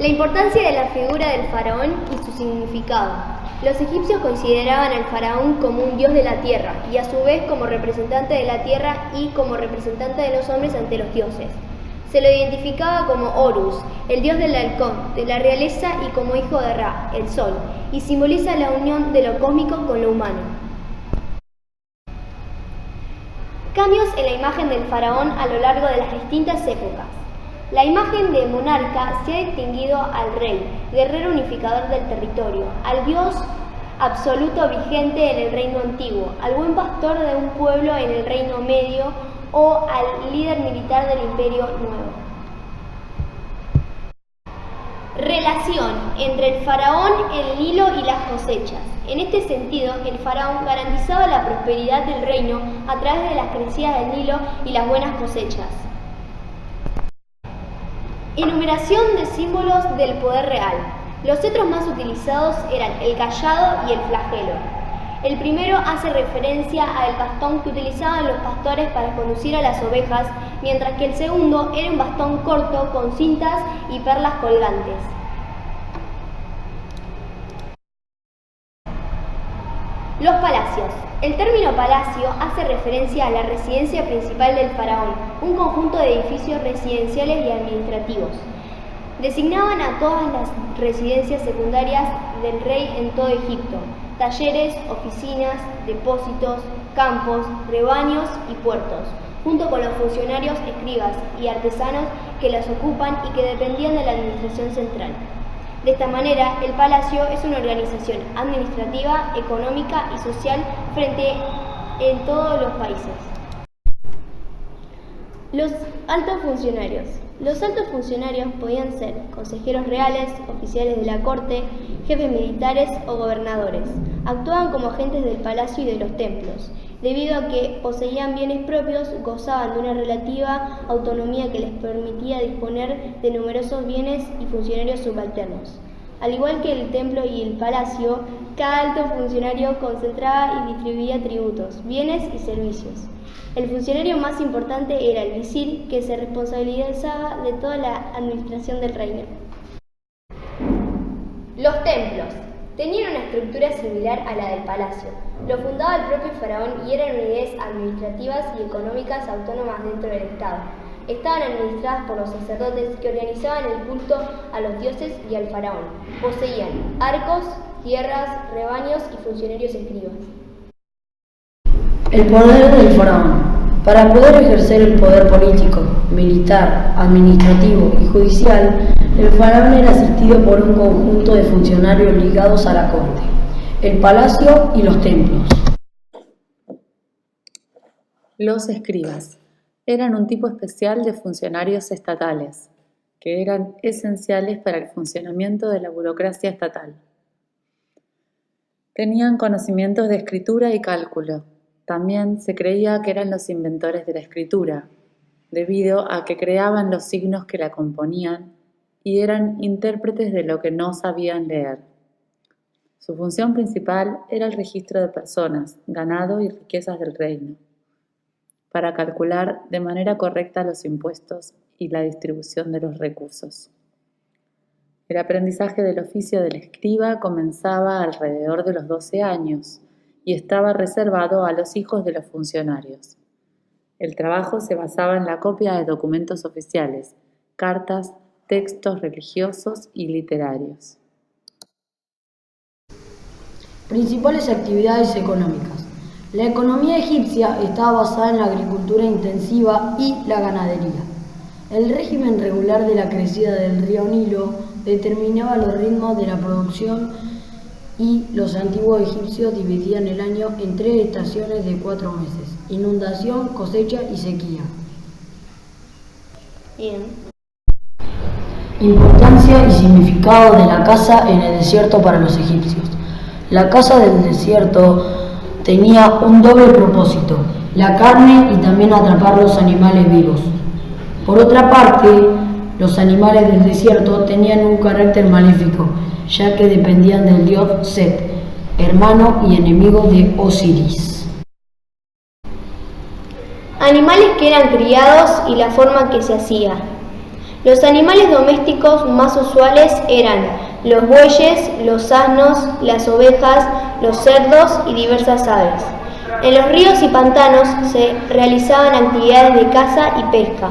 La importancia de la figura del faraón y su significado. Los egipcios consideraban al faraón como un dios de la tierra y a su vez como representante de la tierra y como representante de los hombres ante los dioses. Se lo identificaba como Horus, el dios del halcón, de la realeza, y como hijo de Ra, el sol, y simboliza la unión de lo cósmico con lo humano. Cambios en la imagen del faraón a lo largo de las distintas épocas. La imagen de monarca se ha distinguido al rey, guerrero unificador del territorio, al dios absoluto vigente en el reino antiguo, al buen pastor de un pueblo en el reino medio o al líder militar del imperio nuevo. Relación entre el faraón, el Nilo y las cosechas. En este sentido, el faraón garantizaba la prosperidad del reino a través de las crecidas del Nilo y las buenas cosechas. Enumeración de símbolos del poder real. Los cetros más utilizados eran el cayado y el flagelo. El primero hace referencia al bastón que utilizaban los pastores para conducir a las ovejas, mientras que el segundo era un bastón corto con cintas y perlas colgantes. Los palacios. El término palacio hace referencia a la residencia principal del faraón, un conjunto de edificios residenciales y administrativos. Designaban a todas las residencias secundarias del rey en todo Egipto: talleres, oficinas, depósitos, campos, rebaños y puertos, junto con los funcionarios, escribas y artesanos que las ocupan y que dependían de la administración central. De esta manera, el palacio es una organización administrativa, económica y social frente en todos los países. Los altos funcionarios. Los altos funcionarios podían ser consejeros reales, oficiales de la corte, jefes militares o gobernadores. Actuaban como agentes del palacio y de los templos. Debido a que poseían bienes propios, gozaban de una relativa autonomía que les permitía disponer de numerosos bienes y funcionarios subalternos. Al igual que el templo y el palacio, cada alto funcionario concentraba y distribuía tributos, bienes y servicios. El funcionario más importante era el visir, que se responsabilizaba de toda la administración del reino. Los templos tenían una estructura similar a la del palacio. Lo fundaba el propio faraón y eran unidades administrativas y económicas autónomas dentro del Estado. Estaban administradas por los sacerdotes que organizaban el culto a los dioses y al faraón. Poseían arcos, tierras, rebaños y funcionarios escribas. El poder del faraón. Para poder ejercer el poder político, militar, administrativo y judicial, el faraón era asistido por un conjunto de funcionarios ligados a la corte, el palacio y los templos. Los escribas eran un tipo especial de funcionarios estatales, que eran esenciales para el funcionamiento de la burocracia estatal. Tenían conocimientos de escritura y cálculo. También se creía que eran los inventores de la escritura, debido a que creaban los signos que la componían y eran intérpretes de lo que no sabían leer. Su función principal era el registro de personas, ganado y riquezas del reino, para calcular de manera correcta los impuestos y la distribución de los recursos. El aprendizaje del oficio del escriba comenzaba alrededor de los 12 años y estaba reservado a los hijos de los funcionarios. El trabajo se basaba en la copia de documentos oficiales, cartas, textos religiosos y literarios. Principales actividades económicas. La economía egipcia estaba basada en la agricultura intensiva y la ganadería. El régimen regular de la crecida del río Nilo determinaba los ritmos de la producción y los antiguos egipcios dividían el año en 3 estaciones de 4 meses: inundación, cosecha y sequía. Bien. Importancia y significado de la caza en el desierto para los egipcios. La caza del desierto tenía un doble propósito: la carne y también atrapar los animales vivos. Por otra parte, los animales del desierto tenían un carácter maléfico, ya que dependían del dios Set, hermano y enemigo de Osiris. Animales que eran criados y la forma que se hacía. Los animales domésticos más usuales eran los bueyes, los asnos, las ovejas, los cerdos y diversas aves. En los ríos y pantanos se realizaban actividades de caza y pesca.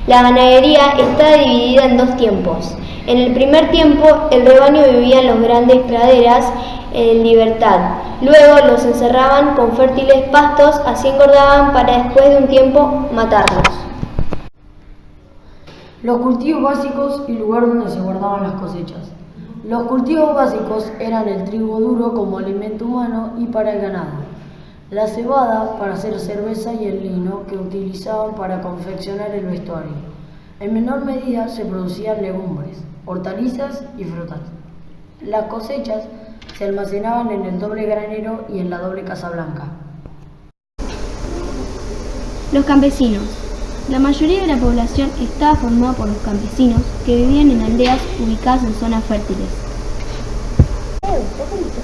La ganadería está dividida en dos tiempos. En el primer tiempo, el rebaño vivía en las grandes praderas en libertad. Luego los encerraban con fértiles pastos, así engordaban para después de un tiempo matarlos. Los cultivos básicos y lugar donde se guardaban las cosechas. Los cultivos básicos eran el trigo duro como alimento humano y para el ganado, la cebada para hacer cerveza y el lino que utilizaban para confeccionar el vestuario. En menor medida se producían legumbres, hortalizas y frutas. Las cosechas se almacenaban en el doble granero y en la doble casa blanca. Los campesinos. La mayoría de la población estaba formada por los campesinos que vivían en aldeas ubicadas en zonas fértiles.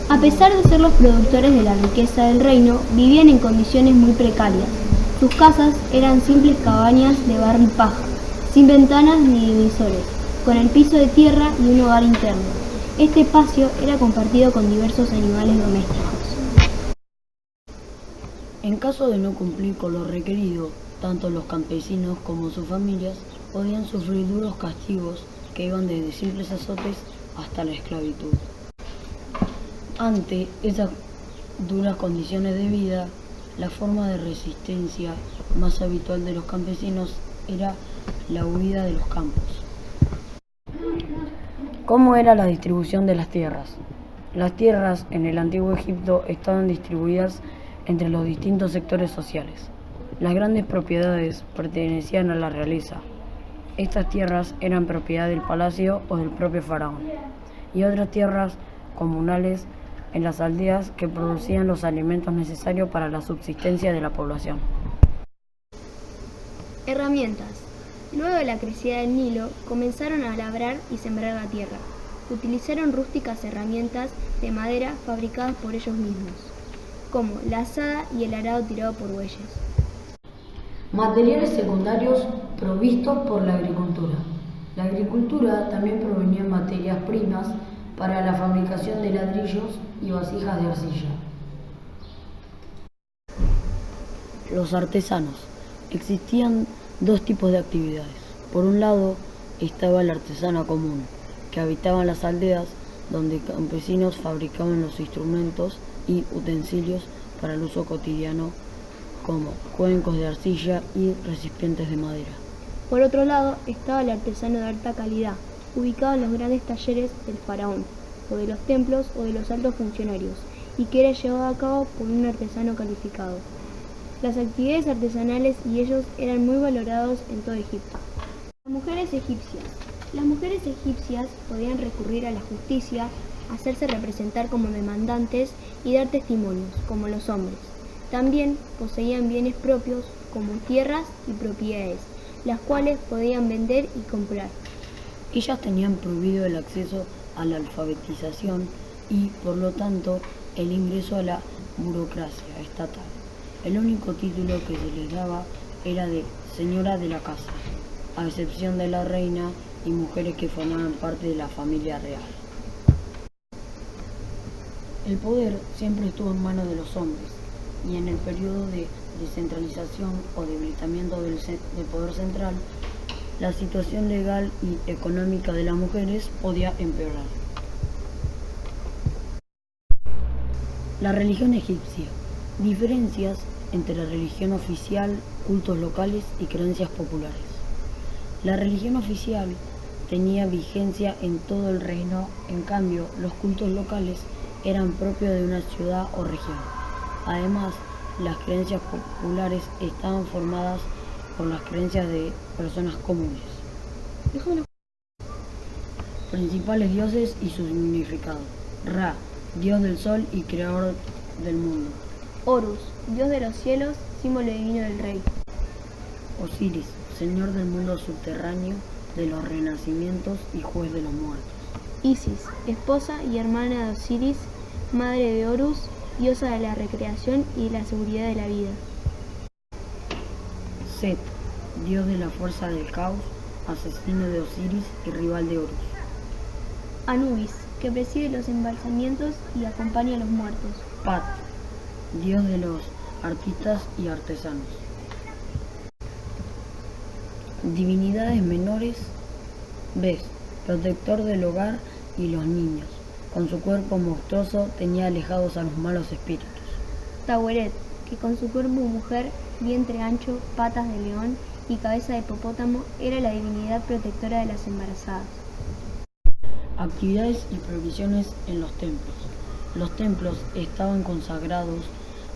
A pesar de ser los productores de la riqueza del reino, vivían en condiciones muy precarias. Sus casas eran simples cabañas de barro y paja, sin ventanas ni divisores, con el piso de tierra y un hogar interno. Este espacio era compartido con diversos animales domésticos. En caso de no cumplir con lo requerido, tanto los campesinos como sus familias podían sufrir duros castigos que iban desde simples azotes hasta la esclavitud. Ante esas duras condiciones de vida, la forma de resistencia más habitual de los campesinos era la huida de los campos. ¿Cómo era la distribución de las tierras? Las tierras en el antiguo Egipto estaban distribuidas entre los distintos sectores sociales. Las grandes propiedades pertenecían a la realeza. Estas tierras eran propiedad del palacio o del propio faraón, y otras tierras comunales en las aldeas que producían los alimentos necesarios para la subsistencia de la población. Herramientas. Luego de la crecida del Nilo, comenzaron a labrar y sembrar la tierra. Utilizaron rústicas herramientas de madera fabricadas por ellos mismos, como la azada y el arado tirado por bueyes. Materiales secundarios provistos por la agricultura. La agricultura también provenía de materias primas para la fabricación de ladrillos y vasijas de arcilla. Los artesanos. Existían dos tipos de actividades. Por un lado estaba el artesano común, que habitaba en las aldeas donde campesinos fabricaban los instrumentos y utensilios para el uso cotidiano, como cuencos de arcilla y recipientes de madera. Por otro lado estaba el artesano de alta calidad, ubicado en los grandes talleres del faraón, o de los templos o de los altos funcionarios, y que era llevado a cabo por un artesano calificado. Las actividades artesanales y ellos eran muy valorados en todo Egipto. Las mujeres egipcias. Las mujeres egipcias podían recurrir a la justicia, hacerse representar como demandantes y dar testimonios, como los hombres. También poseían bienes propios como tierras y propiedades, las cuales podían vender y comprar. Ellas tenían prohibido el acceso a la alfabetización y, por lo tanto, el ingreso a la burocracia estatal. El único título que se les daba era de señora de la casa, a excepción de la reina y mujeres que formaban parte de la familia real. El poder siempre estuvo en manos de los hombres, y en el periodo de descentralización o debilitamiento del poder central, la situación legal y económica de las mujeres podía empeorar. La religión egipcia. Diferencias entre la religión oficial, cultos locales y creencias populares. La religión oficial tenía vigencia en todo el reino, en cambio, los cultos locales eran propios de una ciudad o región. Además, las creencias populares estaban formadas por las creencias de personas comunes. Principales dioses y su significado. Ra, dios del sol y creador del mundo. Horus, dios de los cielos, símbolo divino del rey. Osiris, señor del mundo subterráneo, de los renacimientos y juez de los muertos. Isis, esposa y hermana de Osiris, madre de Horus, diosa de la recreación y de la seguridad de la vida. Set, dios de la fuerza del caos, asesino de Osiris y rival de Horus. Anubis, que preside los embalsamientos y acompaña a los muertos. Pat, dios de los artistas y artesanos. Divinidades menores. Bes, protector del hogar y los niños. Con su cuerpo monstruoso tenía alejados a los malos espíritus. Taweret, que con su cuerpo mujer, vientre ancho, patas de león y cabeza de hipopótamo era la divinidad protectora de las embarazadas. Actividades y provisiones en los templos. Los templos estaban consagrados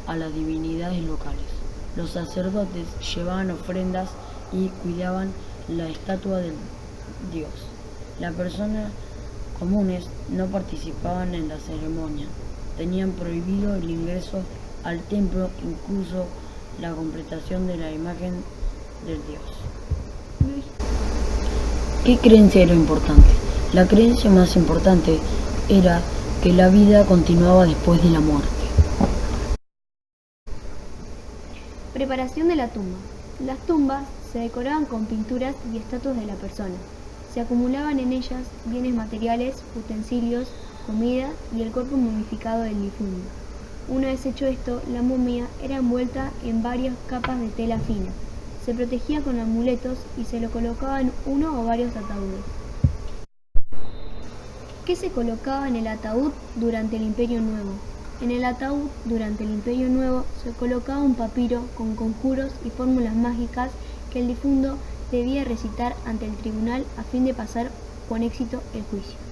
a las divinidades locales. Los sacerdotes llevaban ofrendas y cuidaban la estatua del dios. Las personas comunes no participaban en la ceremonia. Tenían prohibido el ingreso al templo, incluso la completación de la imagen del dios. ¿Qué creencia era importante? La creencia más importante era que la vida continuaba después de la muerte. Preparación de la tumba. Las tumbas se decoraban con pinturas y estatuas de la persona. Se acumulaban en ellas bienes materiales, utensilios, comida y el cuerpo momificado del difunto. Una vez hecho esto, la momia era envuelta en varias capas de tela fina. Se protegía con amuletos y se lo colocaba en uno o varios ataúdes. ¿Qué se colocaba en el ataúd durante el Imperio Nuevo? En el ataúd durante el Imperio Nuevo se colocaba un papiro con conjuros y fórmulas mágicas que el difunto debía recitar ante el tribunal a fin de pasar con éxito el juicio.